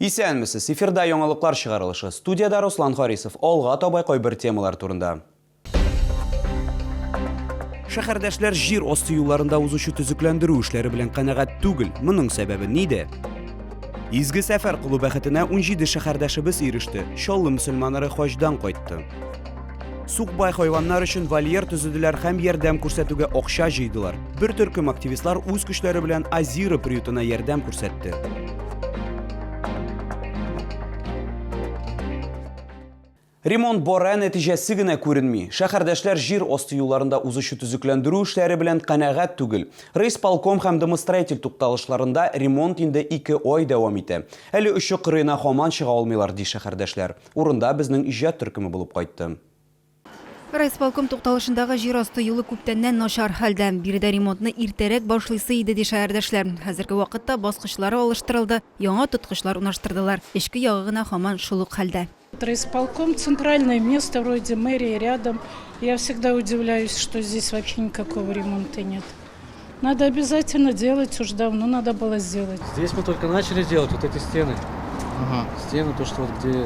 Исәнмесез, эфирда яңалыклар чыгарылышы. Студияда Руслан Харисов, алга табай кайбер темалар турында. Шәһәрдәшләр җир асты юлларында узучы төзекләндерү эшләре белән канәгать түгел. Моның сәбәбе нидә? Изге сәфәр кылу бәхетенә 17 шәһәрдәшебез иреште. Чаллы мөселманнары хаҗдан кайтты. Сукбай хайваннар өчен вольер төзеделәр һәм ярдәм күрсәтүгә акча җыйдылар. Бер төркем активистлар үз көчләре белән Азира приютына ярдәм күрсәтте. Ремонт бара нәтиҗәсе генә күренми. Шәһәрдәшләр җир асты юлларында узучы төзекләндерү эшләре белән канәгать түгел. Райисполком һәм демостроитель тукталышларында ремонт инде 2 ай дәвам итә. Әле очы кырыена һаман чыга алмыйлар ди шәһәрдәшләр. Урында безнең иҗат төркеме булып кайтты. Райисполком тукталышындагы җир асты юлы күптәннән начар хәлдә. Биредә ремонтны иртәрәк башлыйсы иде ди шәһәрдәшләр. Хәзерге вакытта баскычлары алыштырылды, яңа тоткычлар урнаштырдылар. Эчке ягы гына һаман шулык хәлдә. Райисполком — центральное место, вроде мэрии рядом. Я всегда удивляюсь, что здесь вообще никакого ремонта нет. Надо обязательно делать, уж давно надо было сделать. Здесь мы только начали делать вот эти стены. Стены, то, что вот где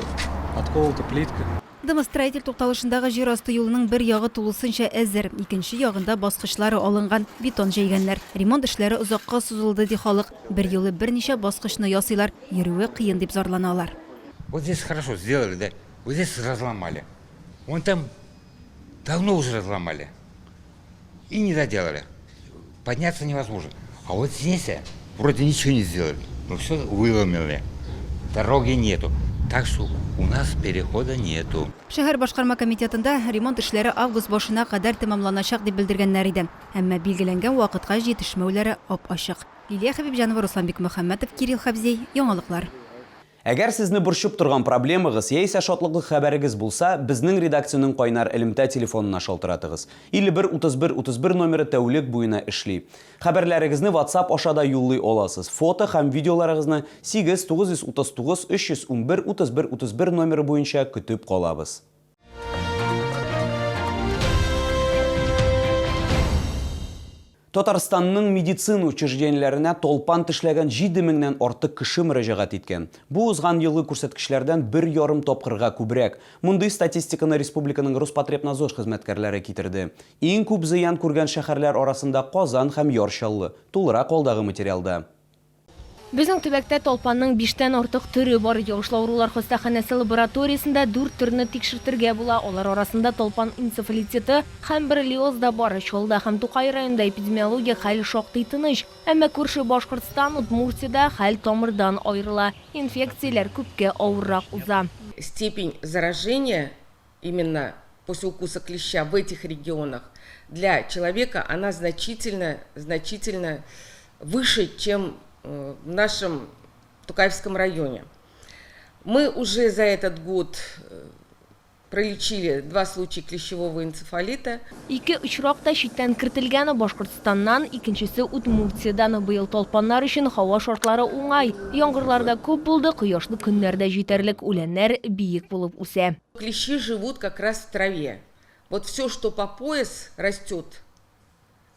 отколота плитка. Демостроитель тукталышындагы җир асты юлының бер ягы тулысынча әзер, икенче ягында баскычлары алынган, бетон җәйгәннәр. Ремонт эшләре озакка сузылды ди халык. Бер юлы берничә баскычны ясыйлар, йөрүе кыен дип зарланалар. Вот здесь хорошо сделали, да? Вот здесь разломали. Вон там давно уже разломали. И не доделали. Подняться невозможно. А вот здесь вроде ничего не сделали. Но все выломили. Дороги нету. Так что у нас перехода нету. Шәһәр башкарма комитетында ремонт эшләре август башына кадәр тәмамланачак дип белдергәннәр иде. Әмма билгеләнгән вакытка җитешмәүләре ап-ачык. Лилия Хәбибҗанова, Русланбек Мөхәммәтов, Кирилл Хабзей, яңалыклар. Әгәр сезне борчып торган проблемагыз яисә шатлыклы хәбәрегез булса, безнең редакциянең кайнар элемтә телефонына шалтыратыгыз. 51-31-31 номеры тәүлек буена эшли. Хәбәрләрегезне WhatsApp аша да юллый аласыз. Фото һәм видеоларыгызны 8-939-311-31-31 номеры буенча көтеп калабыз. Татарстанның медицина учреждениеләренә толпан тешләгән 7000-нән артык кеше мөрәҗәгать иткән. Бу узган елгы күрсәткечләрдән 1,5 тапкырга күбрәк. Мондый статистиканы республиканың Роспотребнадзор хезмәткәрләре китерде. Иң күп зыян күргән шәһәрләр арасында Казан һәм Яр-Чаллы. Тулырак алдагы материалда. Безнең төбәктә толпанның 5тән артык төрі бар. Ягышлы авырулар хастаханәсе лабораториясендә 4 төрне тикшертергә була. Алар арасында толпан энцефалитеты һәм боррелиоз да бар. Чаллыда һәм Тукай районында эпидемиология хәл шактый тыныч. Әмма күрше Башкортстан, Удмуртиядә хәл тамырдан аерыла. Инфекцияләр күпкә авыррак уза. Степень заражения именно после укуса клеща в этих регионах для человека она значительно выше, чем в нашем Тукаевском районе. Мы уже за этот год пролечили 2 случая клещевого энцефалита. Ике очракта читтән кертелгәне Башкортстаннан, икенчесе Удмуртиядан. Быел толпаннар өчен һава шартлары уңай. Яңгырларда күп булды, кояшлы көннәрдә җитәрлек, үләннәр биек булып үсә. Клещи живут как раз в траве. Вот все, что по пояс растет,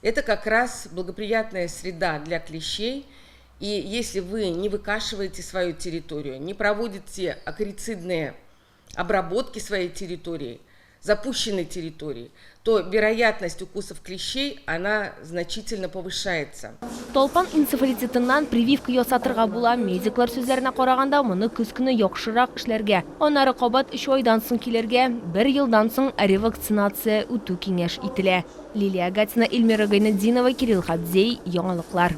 это как раз благоприятная среда для клещей. И если вы не выкашиваете свою территорию, не проводите акарицидные обработки своей территории, запущенной территории, то вероятность укусов клещей, она значительно повышается. Толпан энцефалитетыннан прививка ясатырга була. Медиклар сүзләренә караганда, моны көз көне яхшырак эшләргә, аннары кабат 3 айдан соң килергә, 1 елдан соң ревакцинация үтү киңәш ителә. Лилия Гатина, Эльмира Гайнетдинова, Кирилл Хабзей, яңалыклар.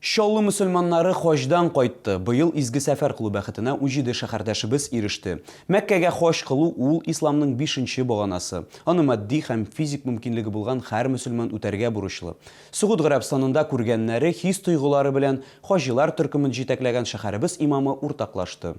Чаллы мөселманнары хаҗдан кайтты. Быел изге сәфәр кылу бәхетенә 17 шәһәрдәшебез иреште. Мәккәгә хаҗ кылу ул исламның 5нче баганасы. Аны матди һәм физик мөмкинлеге булган һәр мөселман үтәргә бурычлы. Сугуд Гәрәбстанында күргәннәре хис тойгылары белән хаҗилар төркемен җитәкләгән шәһәребез имамы уртаклашты.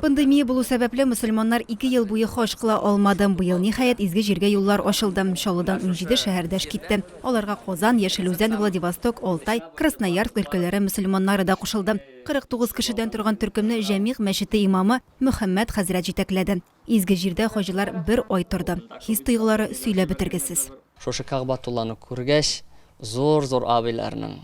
Пандемия булу сәбәпле мөселманнар 2 ел буе хаҗ кыла алмады. Быел ниһаять изге җиргә юллар ачылды. Чаллыдан 17 шәһәрдәш китте. Аларга Казан, Яшелүзән, Владивосток, Алтай, Красноярск өлкәләре мөселманнары да кушылды. 49 кешедән торган төркемне Җәмигъ мәчете имамы Мөхәммәд хәзрәт җитәкләде. Изге җирдә хаҗилар 1 ай торды. Хис тойгылары сөйләп бетергесез. Шушы Кәгъбәтулланы күргәч, зур абыйларның,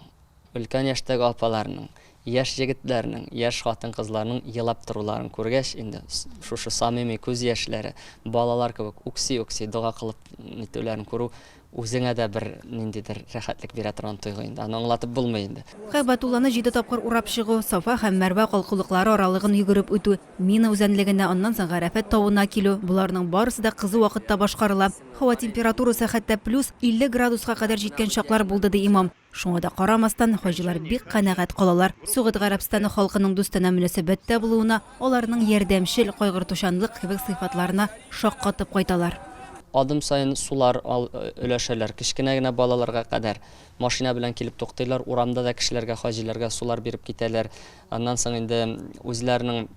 өлкән яшьтәге апаларның яш егетләрнең, яш хатын-кызларның елап торуларын күргәч, инде шушы самими күз яшьләре, балалар кебек укси дуга кылып нитүләрен күрү үзеңә дә бер ниндидер рәхәтлек бирә торган тойгы инде. Аны аңлатып булмый инде. Гайбатулланы 7 тапкыр урап чыгу, Сафа һәм Мәрвә калкулыклары аралыгын йөгереп үтү, Мина үзәнлегенә, аннан соң Гарәфәт тавына килү, буларның барысы да кызу вакытта башкарыла. Һава температурасы хәтта плюс 50 градуска кадәр җиткән чаклар булды ди имам. Шуңа да карамастан хаҗилар бик канәгать калалар. Сугыт Гарәбстаны халкының дустына мөнәсәбәттә булуына, аларның ярдәмчел, кайгыртучанлык кебек сыйфатларына шаккатып кайталар. Адым сайын сулар өләшәләр, кечкенә генә балаларга кадәр машина белән килеп туктыйлар, урамда да кешеләргә, хаҗиларга сулар биреп китәләр. Аннан соң инде үзләренең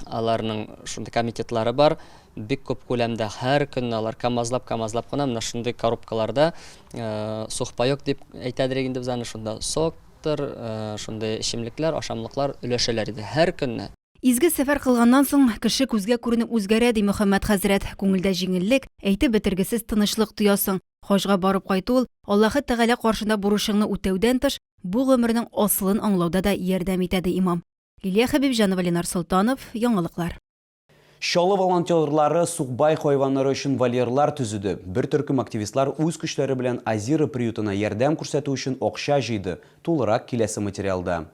аларның шундый комитетлары бар, бик күп күләмдә һәр көн алар камазлап кына менә шундый коробкаларда сухпайок дип әйтәдер инде без аны шунда соктыр, шундый эчемлекләр, ашамлыклар өләшәләр иде һәр көнне. Изге сәфәр кылганнан соң кеше күзгә күренеп үзгәрә ди Мөхәммәд хәзрәт. Күңелдә җиңеллек, әйтеп бетергесез тынычлык тоясың. Хаҗга барып кайту Аллаһы Тәгалә каршында бурычыңны үтәүдән тыш, бу гомернең асылын аңлауда да ярдәм итә ди имам. Лилия Хәбибҗанова, Ленар Солтанов, Яңалыклар. Шолы волонтерлары сукбай хайваннары өчен вольерлар төзүде. Бер төркем активистлар үз көчләре белән Азира приютына ярдәм күрсәтү өчен акча җыйды. Тулырак киләсе материалда.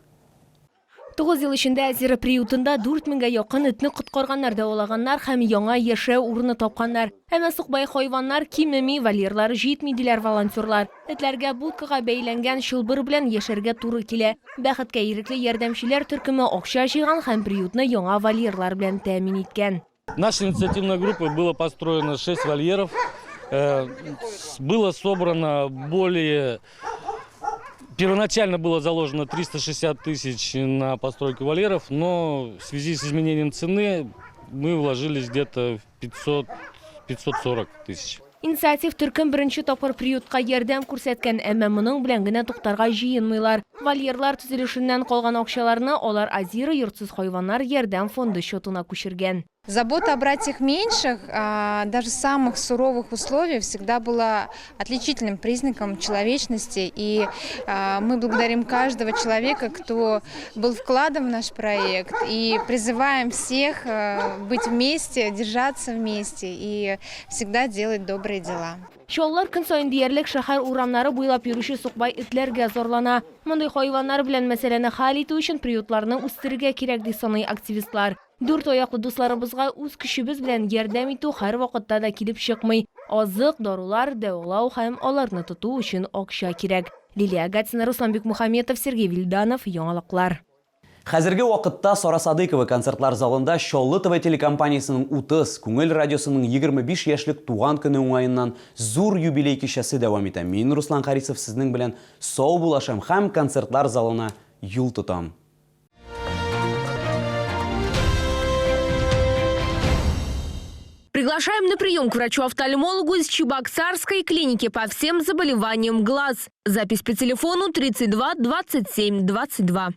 9 ел эчендә Азира приютында 4000-гә якын этне коткарганнар, дәвалаганнар һәм яңа яшәү урыны тапканнар. Әмма сукбай хайваннар кимеми, вольерлар җитми диләр волонтерлар. Этләргә будкага бәйләнгән чылбыр белән яшәргә туры килә. Бәхеткә ирекле ярдәмчеләр төркеме акча җыйган һәм приютны яңа вольерлар белән тәэмин иткән. Нашей инициативной группой было построено 6 вольеров. Было собрано более... Первоначально было заложено 360 тысяч на постройку вольеров, но в связи с изменением цены мы вложились где-то в 540 тысяч. Инициатив төркем беренче тапкыр приютка ярдәм күрсәткән, әмма моның белән генә туктарга җыенмыйлар. Вольерлар төзелешеннән калган акчаларны алар Азира йортсыз хайваннар ярдәм фонды счетына күчергән. Забота о братьях меньших, даже в самых суровых условиях, всегда была отличительным признаком человечности. И мы благодарим каждого человека, кто был вкладом в наш проект. И призываем всех быть вместе, держаться вместе и всегда делать добрые дела. Шоллар көн сайын диярлек шәһәр урамнары буйлап йөрүче сукбай этләргә зарлана. Мондый хайваннар белән мәсьәләне хәл итү өчен приютларны үстерергә кирәк ди саный активистлар. 4 аяклы дусларыбызга үз көчебез белән ярдәм итү һәр вакытта да килеп чыкмый. Азык, дарулар, дәвалау һәм аларны тоту өчен акча кирәк. Лилия Гатина, Руслан Бикмөхәмметов, Сергей Вильданов, Яңалыклар. Хәзерге вакытта Сара Садыкова концертлар залында Шоллы ТВ телекомпаниясының 30, Күңел радиосының 25 яшьлек туган көне уңаеннан зур юбилей кичәсе дәвам итә. Мин Руслан Харисов сезнең белән сау булашам һәм концертлар залына юл тотам. Приглашаем на прием к врачу-офтальмологу из Чебоксарской клиники по всем заболеваниям глаз. Запись по телефону 32 27 22.